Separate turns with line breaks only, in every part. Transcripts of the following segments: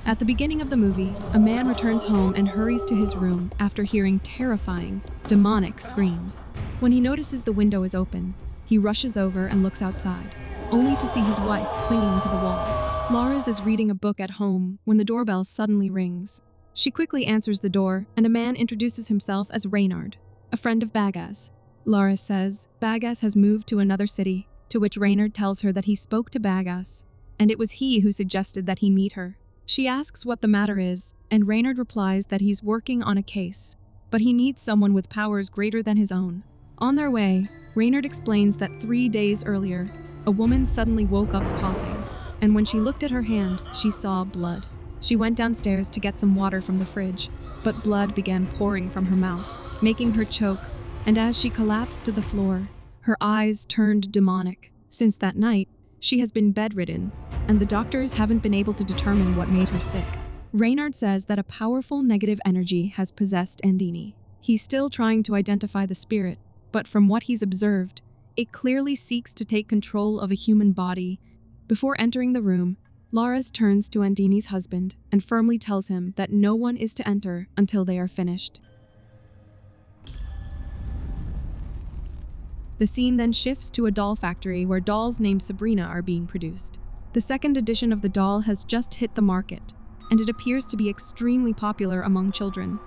At the beginning of the movie, a man returns home and hurries to his room after hearing terrifying, demonic screams. When he notices the window is open, he rushes over and looks outside, only to see his wife clinging to the wall. Lars is reading a book at home when the doorbell suddenly rings. She quickly answers the door, and a man introduces himself as Reynard, a friend of Bagas. Lars says Bagas has moved to another city, to which Reynard tells her that he spoke to Bagas, and it was he who suggested that he meet her. She asks what the matter is, and Reynard replies that he's working on a case, but he needs someone with powers greater than his own. On their way, Reynard explains that 3 days earlier, a woman suddenly woke up coughing, and when she looked at her hand, she saw blood. She went downstairs to get some water from the fridge, but blood began pouring from her mouth, making her choke, and as she collapsed to the floor, her eyes turned demonic. Since that night, she has been bedridden, and the doctors haven't been able to determine what made her sick. Reynard says that a powerful negative energy has possessed Andini. He's still trying to identify the spirit, but from what he's observed, it clearly seeks to take control of a human body. Before entering the room, Lars turns to Andini's husband and firmly tells him that no one is to enter until they are finished. The scene then shifts to a doll factory where dolls named Sabrina are being produced. The second edition of the doll has just hit the market, and it appears to be extremely popular among children.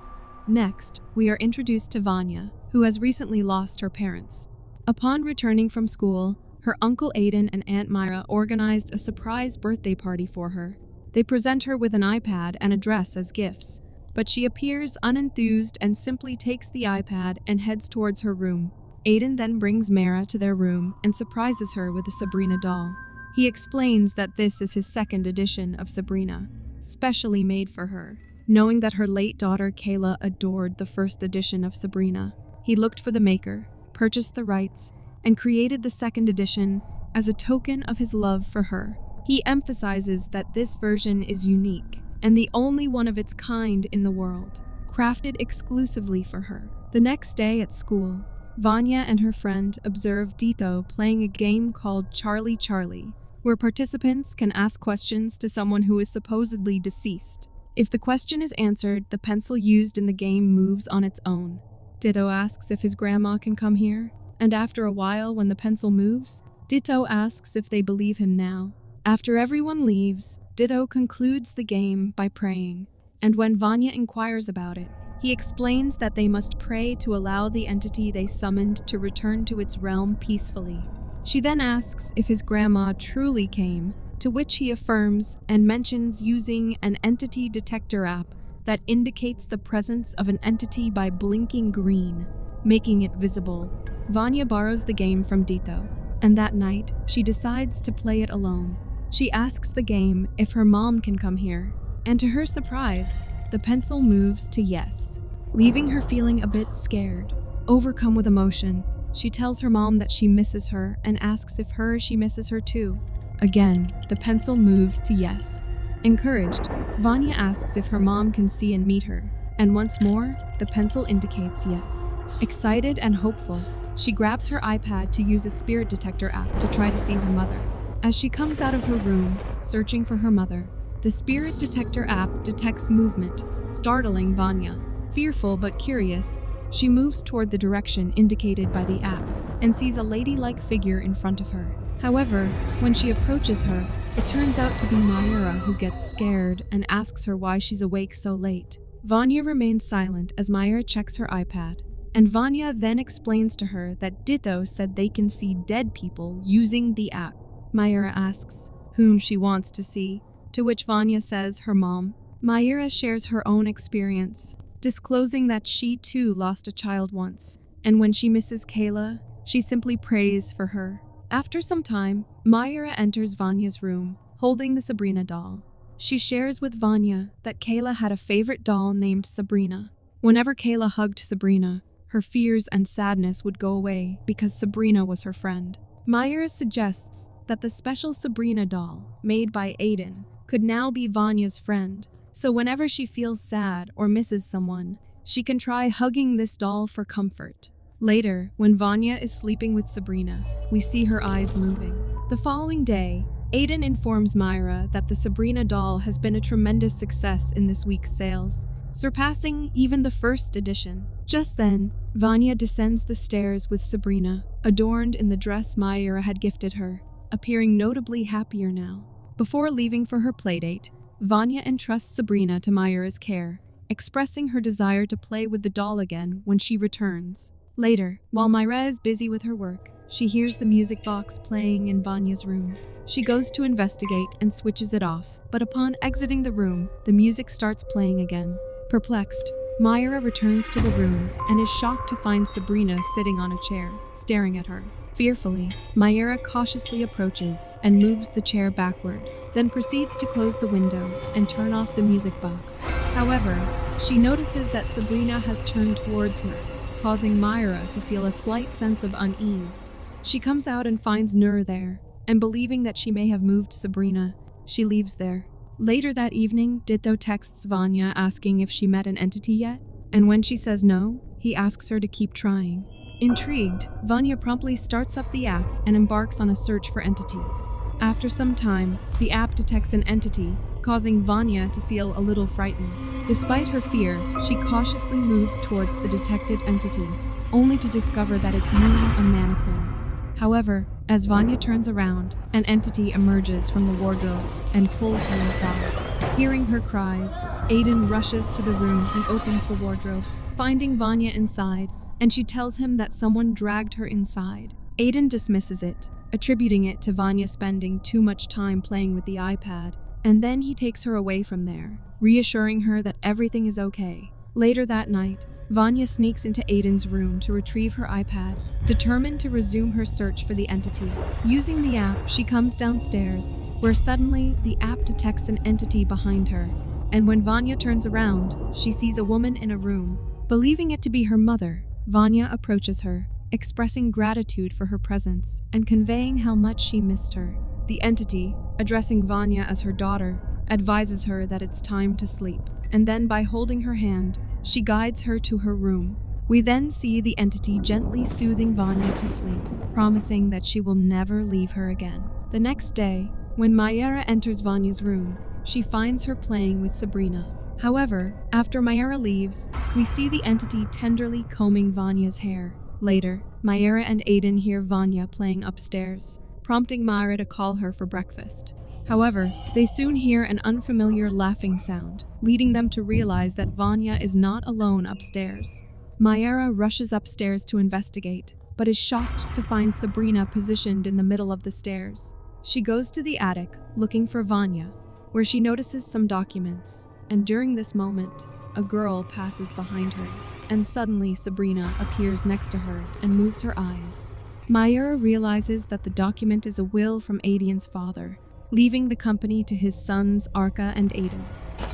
Next, we are introduced to Vanya, who has recently lost her parents. Upon returning from school, her uncle Aiden and Aunt Myra organized a surprise birthday party for her. They present her with an iPad and a dress as gifts, but she appears unenthused and simply takes the iPad and heads towards her room. Aiden then brings Myra to their room and surprises her with a Sabrina doll. He explains that this is his second edition of Sabrina, specially made for her. Knowing that her late daughter Kayla adored the first edition of Sabrina, he looked for the maker, purchased the rights, and created the second edition as a token of his love for her. He emphasizes that this version is unique and the only one of its kind in the world, crafted exclusively for her. The next day at school, Vanya and her friend observe Dito playing a game called Charlie Charlie, where participants can ask questions to someone who is supposedly deceased. If the question is answered, the pencil used in the game moves on its own. Ditto asks if his grandma can come here, and after a while when the pencil moves, Ditto asks if they believe him now. After everyone leaves, Ditto concludes the game by praying, and when Vanya inquires about it, he explains that they must pray to allow the entity they summoned to return to its realm peacefully. She then asks if his grandma truly came, to which he affirms and mentions using an entity detector app that indicates the presence of an entity by blinking green, making it visible. Vanya borrows the game from Dito, and that night, she decides to play it alone. She asks the game if her mom can come here, and to her surprise, the pencil moves to yes, leaving her feeling a bit scared. Overcome with emotion, she tells her mom that she misses her and asks if she misses her too. Again, the pencil moves to yes. Encouraged, Vanya asks if her mom can see and meet her, and once more, the pencil indicates yes. Excited and hopeful, she grabs her iPad to use a spirit detector app to try to see her mother. As she comes out of her room, searching for her mother, the spirit detector app detects movement, startling Vanya. Fearful but curious, she moves toward the direction indicated by the app and sees a ladylike figure in front of her. However, when she approaches her, it turns out to be Myra, who gets scared and asks her why she's awake so late. Vanya remains silent as Myra checks her iPad, and Vanya then explains to her that Ditto said they can see dead people using the app. Myra asks whom she wants to see, to which Vanya says her mom. Myra shares her own experience, disclosing that she too lost a child once, and when she misses Kayla, she simply prays for her. After some time, Myra enters Vanya's room, holding the Sabrina doll. She shares with Vanya that Kayla had a favorite doll named Sabrina. Whenever Kayla hugged Sabrina, her fears and sadness would go away because Sabrina was her friend. Myra suggests that the special Sabrina doll, made by Aiden, could now be Vanya's friend, so whenever she feels sad or misses someone, she can try hugging this doll for comfort. Later, when Vanya is sleeping with Sabrina, we see her eyes moving. The following day, Aiden informs Myra that the Sabrina doll has been a tremendous success in this week's sales, surpassing even the first edition. Just then, Vanya descends the stairs with Sabrina, adorned in the dress Myra had gifted her, appearing notably happier now. Before leaving for her playdate, Vanya entrusts Sabrina to Myra's care, expressing her desire to play with the doll again when she returns. Later, while Myra is busy with her work, she hears the music box playing in Vanya's room. She goes to investigate and switches it off, but upon exiting the room, the music starts playing again. Perplexed, Myra returns to the room and is shocked to find Sabrina sitting on a chair, staring at her. Fearfully, Myra cautiously approaches and moves the chair backward, then proceeds to close the window and turn off the music box. However, she notices that Sabrina has turned towards her, causing Myra to feel a slight sense of unease. She comes out and finds Nur there, and believing that she may have moved Sabrina, she leaves there. Later that evening, Ditto texts Vanya asking if she met an entity yet, and when she says no, he asks her to keep trying. Intrigued, Vanya promptly starts up the app and embarks on a search for entities. After some time, the app detects an entity, causing Vanya to feel a little frightened. Despite her fear, she cautiously moves towards the detected entity, only to discover that it's merely a mannequin. However, as Vanya turns around, an entity emerges from the wardrobe and pulls her inside. Hearing her cries, Aiden rushes to the room and opens the wardrobe, finding Vanya inside, and she tells him that someone dragged her inside. Aiden dismisses it, attributing it to Vanya spending too much time playing with the iPad, and then he takes her away from there, reassuring her that everything is okay. Later that night, Vanya sneaks into Aiden's room to retrieve her iPad, determined to resume her search for the entity. Using the app, she comes downstairs, where suddenly the app detects an entity behind her, and when Vanya turns around, she sees a woman in a room. Believing it to be her mother, Vanya approaches her, expressing gratitude for her presence and conveying how much she missed her. The entity, addressing Vanya as her daughter, advises her that it's time to sleep, and then by holding her hand, she guides her to her room. We then see the entity gently soothing Vanya to sleep, promising that she will never leave her again. The next day, when Myra enters Vanya's room, she finds her playing with Sabrina. However, after Myra leaves, we see the entity tenderly combing Vanya's hair. Later, Myra and Aiden hear Vanya playing upstairs, prompting Myra to call her for breakfast. However, they soon hear an unfamiliar laughing sound, leading them to realize that Vanya is not alone upstairs. Myra rushes upstairs to investigate, but is shocked to find Sabrina positioned in the middle of the stairs. She goes to the attic, looking for Vanya, where she notices some documents, and during this moment, a girl passes behind her, and suddenly Sabrina appears next to her and moves her eyes. Myra realizes that the document is a will from Aiden's father, leaving the company to his sons Arka and Aiden.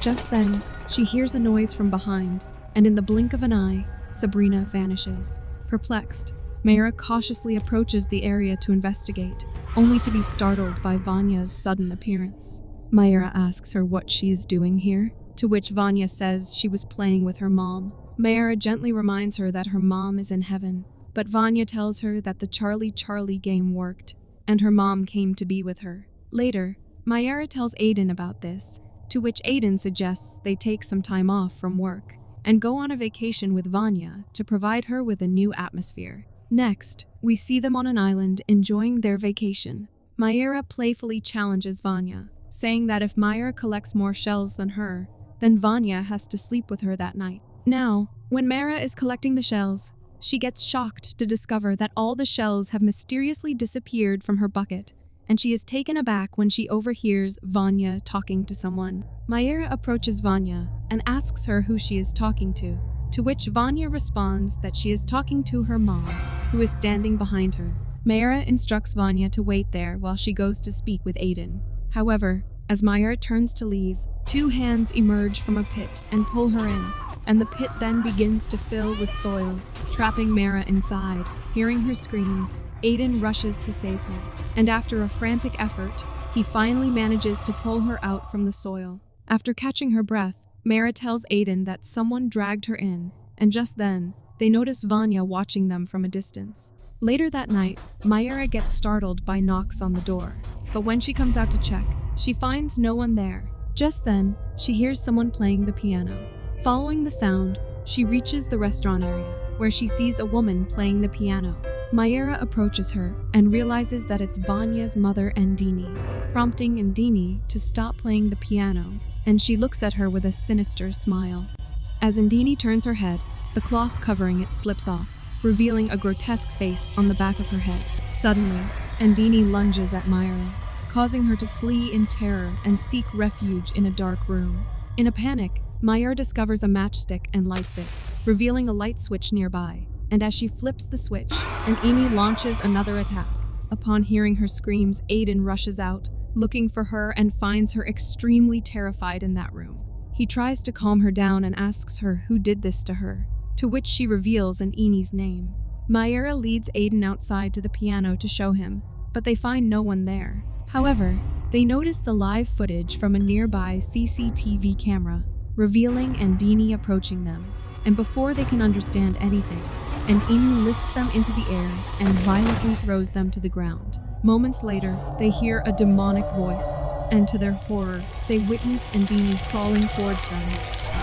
Just then, she hears a noise from behind, and in the blink of an eye, Sabrina vanishes. Perplexed, Myra cautiously approaches the area to investigate, only to be startled by Vanya's sudden appearance. Myra asks her what she is doing here, to which Vanya says she was playing with her mom. Myra gently reminds her that her mom is in heaven, but Vanya tells her that the Charlie game worked, and her mom came to be with her. Later, Myra tells Aiden about this, to which Aiden suggests they take some time off from work and go on a vacation with Vanya to provide her with a new atmosphere. Next, we see them on an island enjoying their vacation. Myra playfully challenges Vanya, saying that if Myra collects more shells than her, then Vanya has to sleep with her that night. Now, when Myra is collecting the shells, she gets shocked to discover that all the shells have mysteriously disappeared from her bucket, and she is taken aback when she overhears Vanya talking to someone. Myra approaches Vanya and asks her who she is talking to which Vanya responds that she is talking to her mom, who is standing behind her. Myra instructs Vanya to wait there while she goes to speak with Aiden. However, as Myra turns to leave, two hands emerge from a pit and pull her in, and the pit then begins to fill with soil, trapping Myra inside. Hearing her screams, Aiden rushes to save her, and after a frantic effort, he finally manages to pull her out from the soil. After catching her breath, Myra tells Aiden that someone dragged her in, and just then, they notice Vanya watching them from a distance. Later that night, Mayra gets startled by knocks on the door. But when she comes out to check, she finds no one there. Just then, she hears someone playing the piano. Following the sound, she reaches the restaurant area, where she sees a woman playing the piano. Mayra approaches her and realizes that it's Vanya's mother Andini, prompting Andini to stop playing the piano, and she looks at her with a sinister smile. As Andini turns her head, the cloth covering it slips off, revealing a grotesque face on the back of her head. Suddenly, Andini lunges at Mayra, causing her to flee in terror and seek refuge in a dark room. In a panic, Mayra discovers a matchstick and lights it, revealing a light switch nearby. And as she flips the switch, Andini launches another attack. Upon hearing her screams, Aiden rushes out, looking for her and finds her extremely terrified in that room. He tries to calm her down and asks her who did this to her, to which she reveals Andini's name. Mayra leads Aiden outside to the piano to show him, but they find no one there. However, they notice the live footage from a nearby CCTV camera, revealing Andini approaching them. And before they can understand anything, Andini lifts them into the air and violently throws them to the ground. Moments later, they hear a demonic voice, and to their horror, they witness Andini crawling towards them.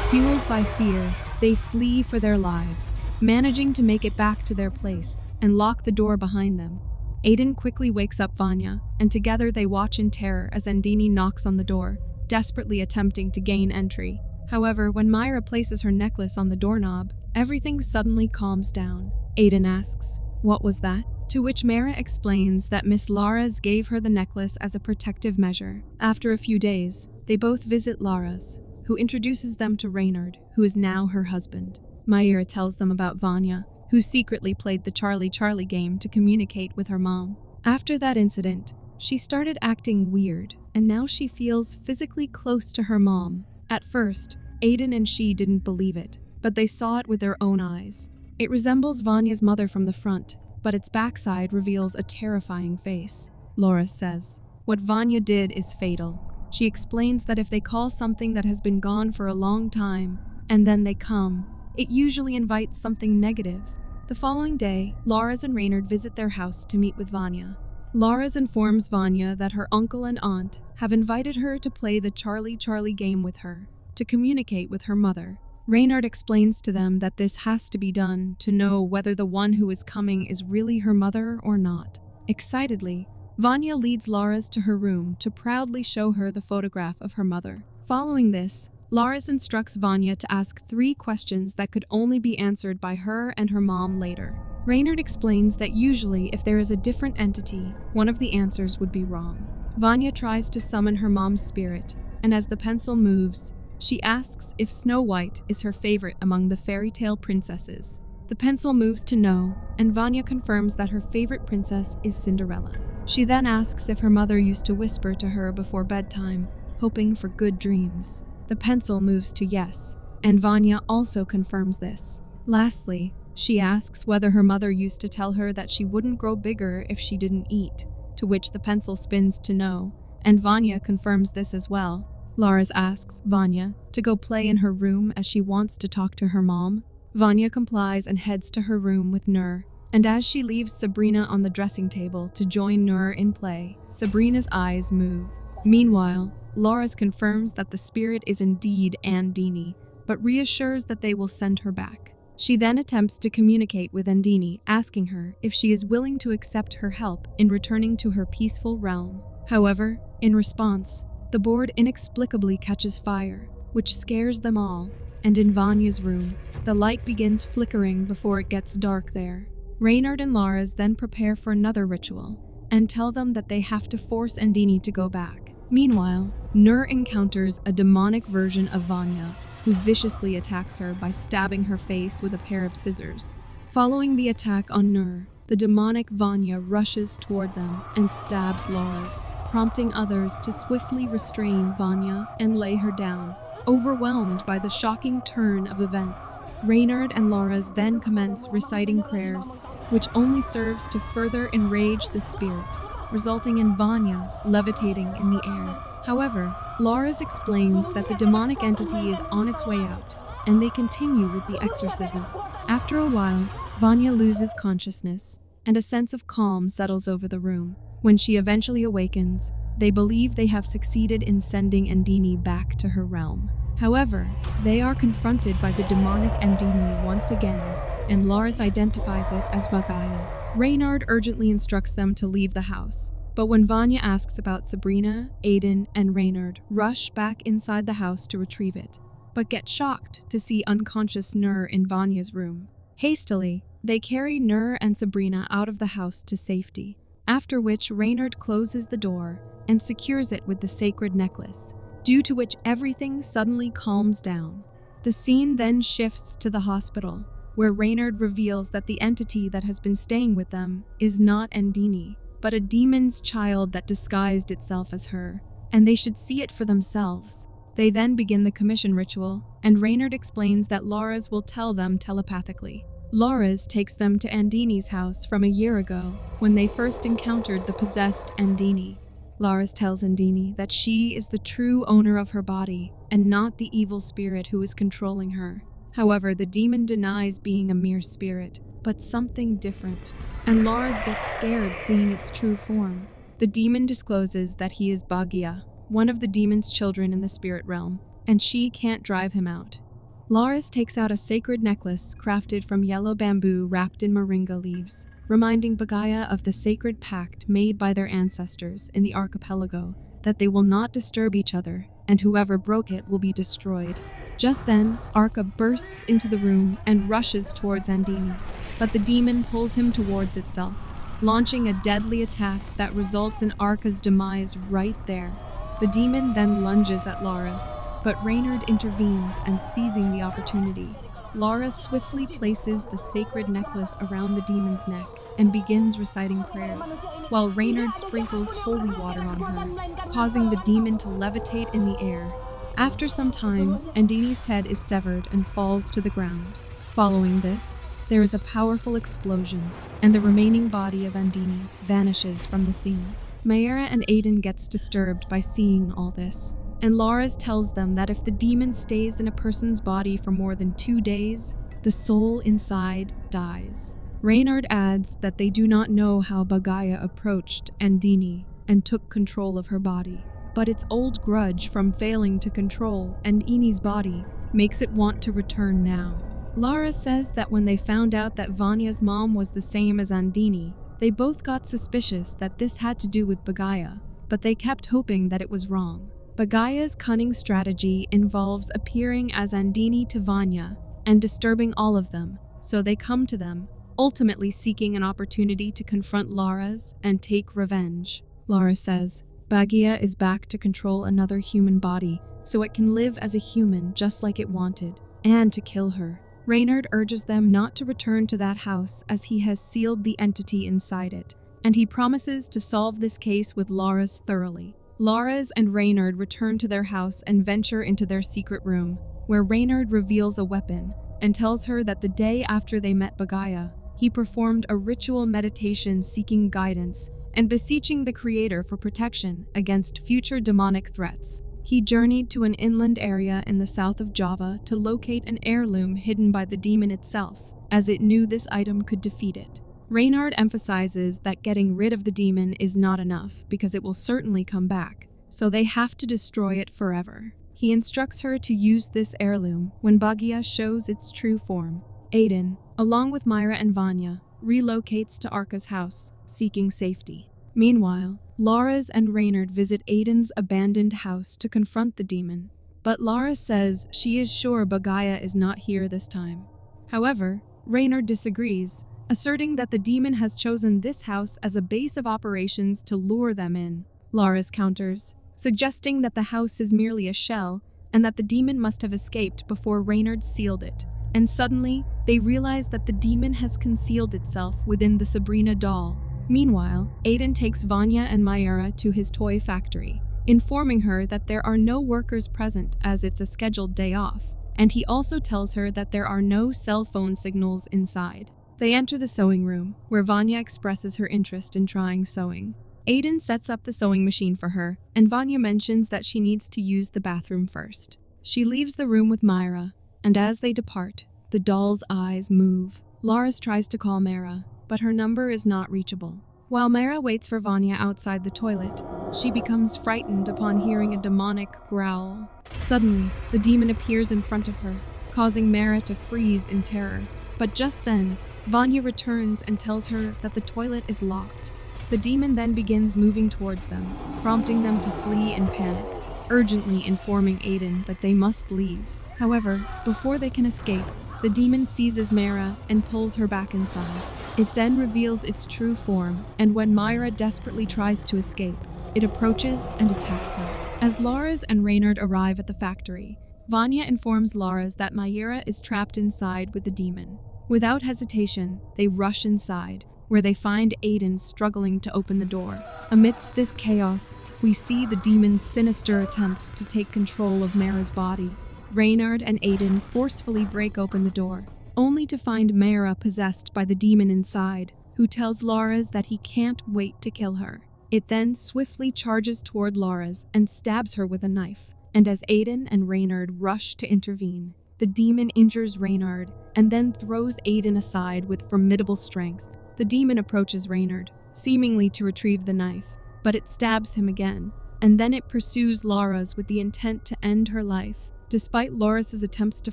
Fueled by fear, they flee for their lives, managing to make it back to their place and lock the door behind them. Aiden quickly wakes up Vanya, and together they watch in terror as Andini knocks on the door, desperately attempting to gain entry. However, when Mayra places her necklace on the doorknob, everything suddenly calms down. Aiden asks, "What was that?" To which Mayra explains that Miss Laura's gave her the necklace as a protective measure. After a few days, they both visit Laura's, who introduces them to Reynard, who is now her husband. Mayra tells them about Vanya, who secretly played the Charlie game to communicate with her mom. After that incident, she started acting weird, and now she feels physically close to her mom. At first, Aiden and she didn't believe it, but they saw it with their own eyes. It resembles Vanya's mother from the front, but its backside reveals a terrifying face. Laura says, "What Vanya did is fatal." She explains that if they call something that has been gone for a long time, and then they come, it usually invites something negative. The following day, Laura's and Reynard visit their house to meet with Vanya. Laura's informs Vanya that her uncle and aunt have invited her to play the Charlie game with her, to communicate with her mother. Reynard explains to them that this has to be done to know whether the one who is coming is really her mother or not. Excitedly, Vanya leads Laura's to her room to proudly show her the photograph of her mother. Following this, Laura's instructs Vanya to ask 3 questions that could only be answered by her and her mom later. Reynard explains that usually if there is a different entity, one of the answers would be wrong. Vanya tries to summon her mom's spirit, and as the pencil moves, she asks if Snow White is her favorite among the fairy tale princesses. The pencil moves to no, and Vanya confirms that her favorite princess is Cinderella. She then asks if her mother used to whisper to her before bedtime, hoping for good dreams. The pencil moves to yes, and Vanya also confirms this. Lastly, she asks whether her mother used to tell her that she wouldn't grow bigger if she didn't eat, to which the pencil spins to no, and Vanya confirms this as well. Laura's asks Vanya to go play in her room as she wants to talk to her mom. Vanya complies and heads to her room with Nur, and as she leaves Sabrina on the dressing table to join Nur in play, Sabrina's eyes move. Meanwhile, Laura's confirms that the spirit is indeed Andini, but reassures that they will send her back. She then attempts to communicate with Andini, asking her if she is willing to accept her help in returning to her peaceful realm. However, in response, the board inexplicably catches fire, which scares them all, and in Vanya's room, the light begins flickering before it gets dark there. Reynard and Laura's then prepare for another ritual, and tell them that they have to force Andini to go back. Meanwhile, Nur encounters a demonic version of Vanya, who viciously attacks her by stabbing her face with a pair of scissors. Following the attack on Nur, the demonic Vanya rushes toward them and stabs Laura's, prompting others to swiftly restrain Vanya and lay her down. Overwhelmed by the shocking turn of events, Reynard and Laura's then commence reciting prayers, which only serves to further enrage the spirit, resulting in Vanya levitating in the air. However, Laura's explains that the demonic entity is on its way out, and they continue with the exorcism. After a while, Vanya loses consciousness, and a sense of calm settles over the room. When she eventually awakens, they believe they have succeeded in sending Andini back to her realm. However, they are confronted by the demonic Andini once again, and Lars identifies it as Bagaya. Reynard urgently instructs them to leave the house, but when Vanya asks about Sabrina, Aiden, and Reynard rush back inside the house to retrieve it, but get shocked to see unconscious Nur in Vanya's room. Hastily, they carry Nur and Sabrina out of the house to safety, after which Reynard closes the door and secures it with the sacred necklace, due to which everything suddenly calms down. The scene then shifts to the hospital, where Reynard reveals that the entity that has been staying with them is not Andini, but a demon's child that disguised itself as her, and they should see it for themselves. They then begin the commission ritual, and Reynard explains that Lars will tell them telepathically. Lars takes them to Andini's house from a year ago, when they first encountered the possessed Andini. Lars tells Andini that she is the true owner of her body, and not the evil spirit who is controlling her. However, the demon denies being a mere spirit, but something different, and Lars gets scared seeing its true form. The demon discloses that he is Bagya, one of the demon's children in the spirit realm, and she can't drive him out. Lars takes out a sacred necklace crafted from yellow bamboo wrapped in moringa leaves, reminding Bagaya of the sacred pact made by their ancestors in the archipelago, that they will not disturb each other, and whoever broke it will be destroyed. Just then, Arca bursts into the room and rushes towards Andini, but the demon pulls him towards itself, launching a deadly attack that results in Arca's demise right there. The demon then lunges at Lars, but Reynard intervenes and seizing the opportunity. Lara swiftly places the sacred necklace around the demon's neck and begins reciting prayers, while Reynard sprinkles holy water on her, causing the demon to levitate in the air. After some time, Andini's head is severed and falls to the ground. Following this, there is a powerful explosion, and the remaining body of Andini vanishes from the scene. Mayra and Aiden gets disturbed by seeing all this, and Lars tells them that if the demon stays in a person's body for more than 2 days, the soul inside dies. Reynard adds that they do not know how Bagaya approached Andini and took control of her body, but its old grudge from failing to control Andini's body makes it want to return now. Lara says that when they found out that Vanya's mom was the same as Andini, they both got suspicious that this had to do with Bagaya, but they kept hoping that it was wrong. Bagaya's cunning strategy involves appearing as Andini to Vanya and disturbing all of them, so they come to them, ultimately seeking an opportunity to confront Lara's and take revenge. Lara says, Bagaya is back to control another human body, so it can live as a human just like it wanted, and to kill her. Reynard urges them not to return to that house as he has sealed the entity inside it, and he promises to solve this case with Lara's thoroughly. Lara's and Reynard return to their house and venture into their secret room, where Reynard reveals a weapon and tells her that the day after they met Bagaya, he performed a ritual meditation seeking guidance and beseeching the Creator for protection against future demonic threats. He journeyed to an inland area in the south of Java to locate an heirloom hidden by the demon itself, as it knew this item could defeat it. Reynard emphasizes that getting rid of the demon is not enough because it will certainly come back, so they have to destroy it forever. He instructs her to use this heirloom when Bagaya shows its true form. Aiden, along with Myra and Vanya, relocates to Arca's house, seeking safety. Meanwhile, Lara's and Reynard visit Aiden's abandoned house to confront the demon, but Lara says she is sure Bagaya is not here this time. However, Reynard disagrees, asserting that the demon has chosen this house as a base of operations to lure them in. Lara's counters, suggesting that the house is merely a shell and that the demon must have escaped before Reynard sealed it. And suddenly, they realize that the demon has concealed itself within the Sabrina doll. Meanwhile, Aiden takes Vanya and Mayra to his toy factory, informing her that there are no workers present as it's a scheduled day off, and he also tells her that there are no cell phone signals inside. They enter the sewing room, where Vanya expresses her interest in trying sewing. Aiden sets up the sewing machine for her, and Vanya mentions that she needs to use the bathroom first. She leaves the room with Myra, and as they depart, the doll's eyes move. Lars tries to call Mayra, but her number is not reachable. While Myra waits for Vanya outside the toilet, she becomes frightened upon hearing a demonic growl. Suddenly, the demon appears in front of her, causing Myra to freeze in terror. But just then, Vanya returns and tells her that the toilet is locked. The demon then begins moving towards them, prompting them to flee in panic, urgently informing Aiden that they must leave. However, before they can escape, the demon seizes Myra and pulls her back inside. It then reveals its true form, and when Myra desperately tries to escape, it approaches and attacks her. As Laura's and Reynard arrive at the factory, Vanya informs Laura's that Myra is trapped inside with the demon. Without hesitation, they rush inside, where they find Aiden struggling to open the door. Amidst this chaos, we see the demon's sinister attempt to take control of Myra's body. Reynard and Aiden forcefully break open the door, only to find Myra possessed by the demon inside, who tells Laura's that he can't wait to kill her. It then swiftly charges toward Laura's and stabs her with a knife, and as Aiden and Reynard rush to intervene, the demon injures Reynard and then throws Aiden aside with formidable strength. The demon approaches Reynard, seemingly to retrieve the knife, but it stabs him again, and then it pursues Laura's with the intent to end her life. Despite Laura's attempts to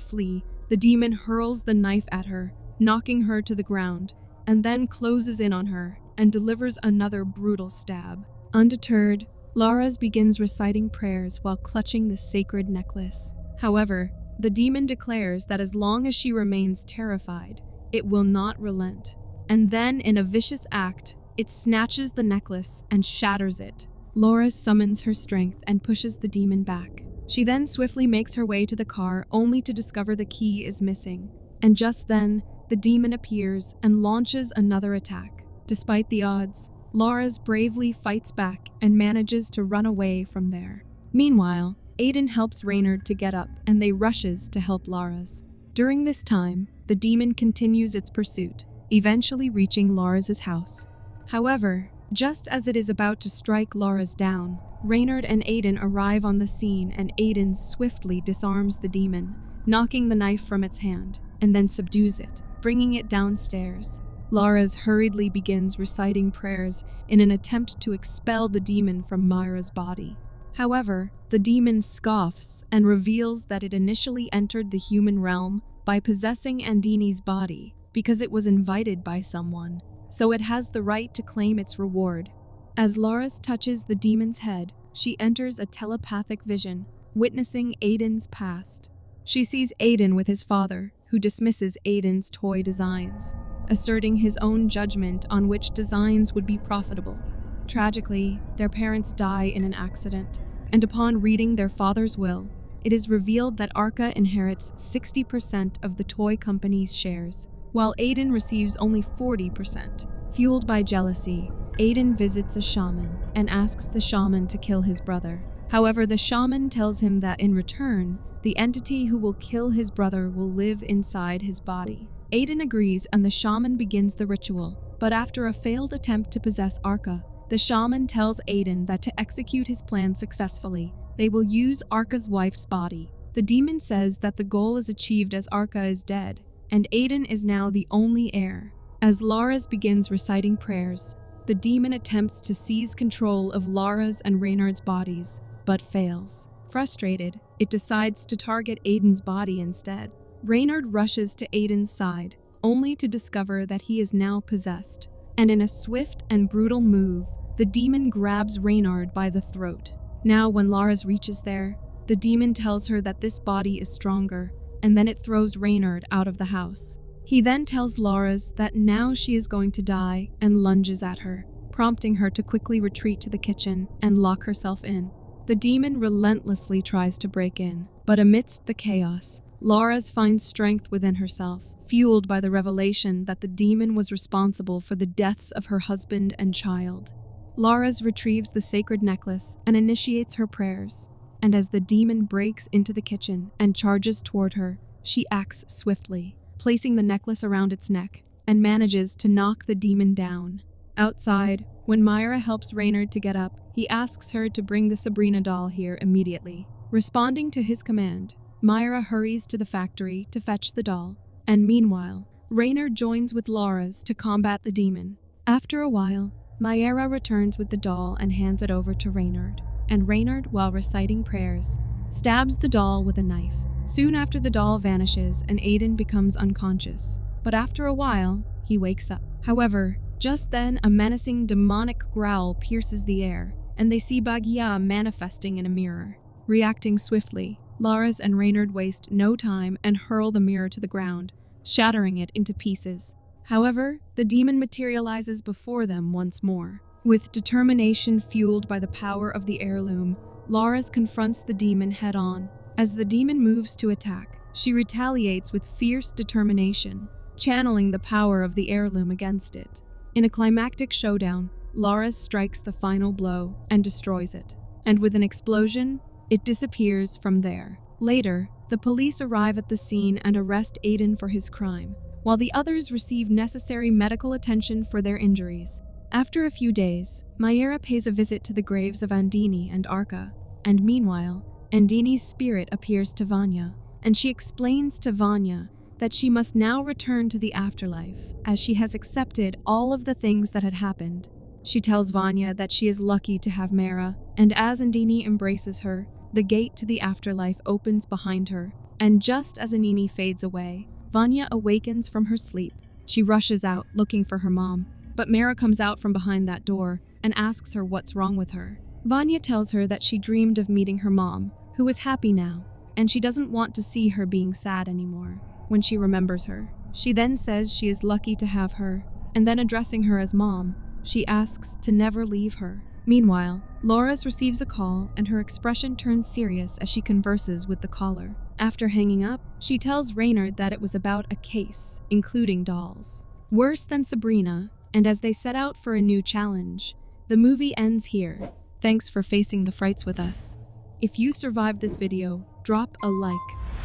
flee, the demon hurls the knife at her, knocking her to the ground, and then closes in on her and delivers another brutal stab. Undeterred, Laura's begins reciting prayers while clutching the sacred necklace. However, the demon declares that as long as she remains terrified, it will not relent. And then, in a vicious act, it snatches the necklace and shatters it. Laura summons her strength and pushes the demon back. She then swiftly makes her way to the car, only to discover the key is missing. And just then, the demon appears and launches another attack. Despite the odds, Laura's bravely fights back and manages to run away from there. Meanwhile, Aiden helps Reynard to get up and they rushes to help Laura's. During this time, the demon continues its pursuit, eventually reaching Laura's house. However, just as it is about to strike Laura's down, Reynard and Aiden arrive on the scene and Aiden swiftly disarms the demon, knocking the knife from its hand, and then subdues it, bringing it downstairs. Laura's hurriedly begins reciting prayers in an attempt to expel the demon from Myra's body. However, the demon scoffs and reveals that it initially entered the human realm by possessing Andini's body because it was invited by someone, so it has the right to claim its reward. As Laura touches the demon's head, she enters a telepathic vision, witnessing Aiden's past. She sees Aiden with his father, who dismisses Aiden's toy designs, asserting his own judgment on which designs would be profitable. Tragically, their parents die in an accident, and upon reading their father's will, it is revealed that Arca inherits 60% of the toy company's shares, while Aiden receives only 40%. Fueled by jealousy, Aiden visits a shaman and asks the shaman to kill his brother. However, the shaman tells him that in return, the entity who will kill his brother will live inside his body. Aiden agrees and the shaman begins the ritual, but after a failed attempt to possess Arca, the shaman tells Aiden that to execute his plan successfully, they will use Arca's wife's body. The demon says that the goal is achieved as Arca is dead, and Aiden is now the only heir. As Laura's begins reciting prayers, the demon attempts to seize control of Laura's and Reynard's bodies, but fails. Frustrated, it decides to target Aiden's body instead. Reynard rushes to Aiden's side, only to discover that he is now possessed. And in a swift and brutal move, the demon grabs Reynard by the throat. Now, when Laura's reaches there, the demon tells her that this body is stronger, and then it throws Reynard out of the house. He then tells Laura's that now she is going to die and lunges at her, prompting her to quickly retreat to the kitchen and lock herself in. The demon relentlessly tries to break in, but amidst the chaos, Laura's finds strength within herself, fueled by the revelation that the demon was responsible for the deaths of her husband and child. Laura's retrieves the sacred necklace and initiates her prayers, and as the demon breaks into the kitchen and charges toward her, she acts swiftly, placing the necklace around its neck, and manages to knock the demon down. Outside, when Myra helps Reynard to get up, he asks her to bring the Sabrina doll here immediately. Responding to his command, Myra hurries to the factory to fetch the doll, and meanwhile, Reynard joins with Laura's to combat the demon. After a while, Mayra returns with the doll and hands it over to Reynard. And Reynard, while reciting prayers, stabs the doll with a knife. Soon after, the doll vanishes and Aiden becomes unconscious. But after a while, he wakes up. However, just then a menacing demonic growl pierces the air, and they see Bagia manifesting in a mirror. Reacting swiftly, Laura's and Reynard waste no time and hurl the mirror to the ground, shattering it into pieces. However, the demon materializes before them once more. With determination fueled by the power of the heirloom, Laura's confronts the demon head-on. As the demon moves to attack, she retaliates with fierce determination, channeling the power of the heirloom against it. In a climactic showdown, Laura strikes the final blow and destroys it. And with an explosion, it disappears from there. Later, the police arrive at the scene and arrest Aiden for his crime, while the others receive necessary medical attention for their injuries. After a few days, Mayra pays a visit to the graves of Andini and Arca, and meanwhile, Andini's spirit appears to Vanya, and she explains to Vanya that she must now return to the afterlife, as she has accepted all of the things that had happened. She tells Vanya that she is lucky to have Mayra, and as Andini embraces her, the gate to the afterlife opens behind her, and just as Andini fades away, Vanya awakens from her sleep. She rushes out, looking for her mom, but Mayra comes out from behind that door and asks her what's wrong with her. Vanya tells her that she dreamed of meeting her mom, who is happy now, and she doesn't want to see her being sad anymore when she remembers her. She then says she is lucky to have her, and then addressing her as mom, she asks to never leave her. Meanwhile, Laura's receives a call and her expression turns serious as she converses with the caller. After hanging up, she tells Reynard that it was about a case, including dolls. Worse than Sabrina, and as they set out for a new challenge, the movie ends here. Thanks for facing the frights with us. If you survived this video, drop a like,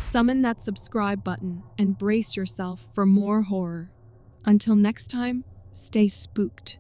summon that subscribe button, and brace yourself for more horror. Until next time, stay spooked.